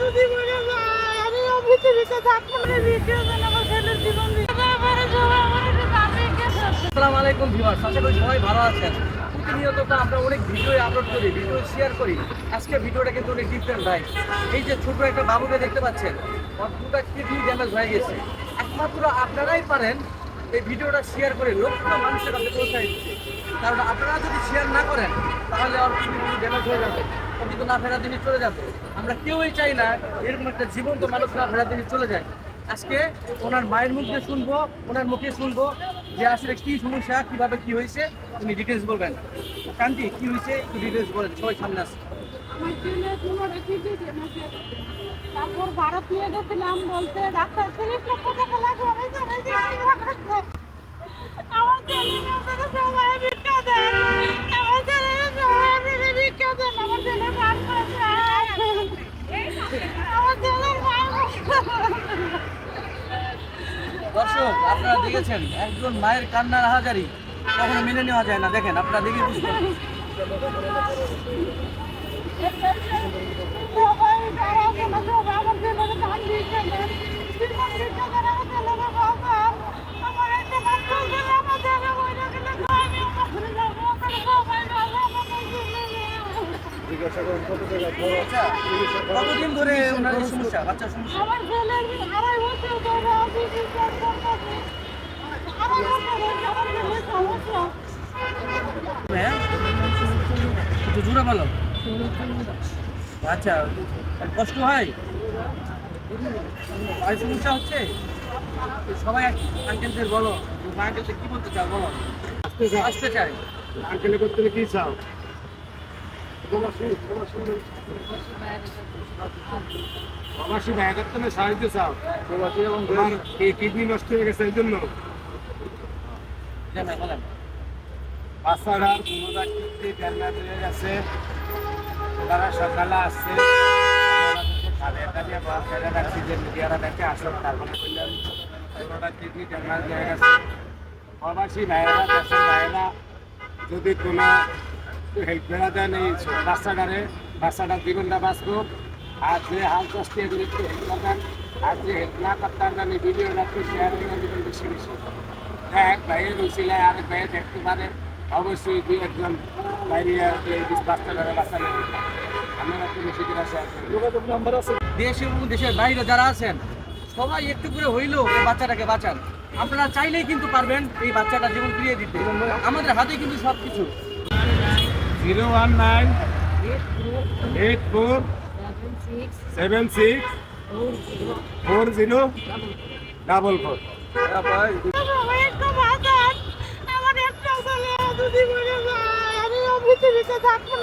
আসসালামু আলাইকুম ভিউয়ার্স, আশা করি সবাই ভালো আছেন। প্রতিনিয়ত তো আমরা অনেক ভিডিও আপলোড করি, ভিডিও শেয়ার করি। আজকে ভিডিওটা কিন্তু অনেক ডিফারেন্ট ভাই। এই যে ছোট একটা বাবুকে দেখতে পাচ্ছেন, ওর পুরো কিডনি ড্যামেজ হয়ে গেছে। একমাত্র আপনারাই পারেন এই ভিডিওটা শেয়ার করে লক্ষ মানুষের কাছে পৌঁছায় দিতে। কারণ আপনারা যদি শেয়ার না করেন তাহলে ওর কিডনি ড্যামেজ হয়ে যাবে, ও কিন্তু না ফেরার দিনে চলে যাবে। আমরা কেউই চাই না এরকম একটা জীবন্ত মানুষ না ফেরার দিনে চলে যায়। আজকে ওনার মায়ের মুখ দিয়ে শুনবো, ওনার মুখে শুনবো যে আসলে কি সমস্যা, কিভাবে কি হয়েছে, উনি ডিটেলস বলবেন। কান্তি কি হয়েছে একটু ডিটেলস বলেন, সবাই সামনে আসে। তারপর ভারত নিয়ে গেছিলাম, বলতে ডাক্তার 30 লক্ষ টাকা লাগবে। আমার ছেলে সবাই ভিক্ষা দেন, আমার ছেলে সবাই মিলে ভিক্ষা দেন। আমার ছেলে মার করেছে, আমার ছেলের মার। দর্শক আপনারা দেখেছেন একজন মায়ের কান্নার হাজারি কখনো মেনে নেওয়া যায় না। দেখেন আপনারা দেখে বুঝতে পারবেন। সবাই তারা বলে সবাই আমার ছেলের ধান ভিক্ষা দেন, জীবন ভিক্ষা দেন। আমার ছেলের বাবা, আমার একটা বাচ্চা ছেলে, আমার ছেলে বইটা গেলে আমি ওখানে যাবো, ওখানে সবাই ভালো আমার কতদিন ধরে ওনার এই সমস্যা, বাচ্চার সমস্যা? আমার ছেলের 2.5 বছর ধরে আমি বিশ্বাস করতেছি। 2.5 বছর হয়েছে আমার ছেলের সমস্যা। হ্যাঁ একটু জোরে বলো। আচ্ছা, কষ্ট হয়, আর সমস্যা হচ্ছে। সবাই আঙ্কেলদের বলো, মা আঙ্কেলদের কি বলতে চাও বলো। আসতে চাই আঙ্কেলে করতে কি চাও? প্রবাসী ভাইয়াদের তুমি সাহায্য চাও? প্রবাসী এবং তোমার কিডনি নষ্ট হয়ে গেছে এই জন্য বলেন। বাচ্চাটার পুনরায় কিডনি ড্যামেজ হয়ে গেছে। তারা সকালে আসছে, মিডিয়ারা দেখে আসল, তারপরে বললেন পুনরায় কিডনি ড্যামেজ হয়ে গেছে। প্রবাসী ভাইয়েরা, দেশের ভাইয়েরা যদি কোনো হেল্প করা দেন এই বাচ্চাটার জীবনটা বাঁচবো। আর যে হাল কষ্ট এগুলো একটু হেল্প করবেন, আর যে হেল্প না করতে পারবেন এই ভিডিওটা একটু শেয়ার করে দেবেন বেশি বেশি। এক ভাইয়ের রুচিলে আরেক ভাইয়ে দেখতে পারে, অবশ্যই 2-1 বাইরে এই বাচ্চাটারে বাঁচানো আমরা একটু বেশি করে শেয়ার করি। যোগাযোগ নাম্বার আছে। দেশ এবং দেশের বাইরে যারা আছেন সবাই একটু করে হইলেও এই বাচ্চাটাকে বাঁচান। আপনারা চাইলেই কিন্তু পারবেন এই বাচ্চাটা জীবন ফিরিয়ে দিতে। আমাদের হাতে কিন্তু সব কিছু। 019-8476-4044। সবাই একটা বাঁচান, আমার একটা ছেলে যদি মরে যায় আমি পৃথিবীতে থাকবো না।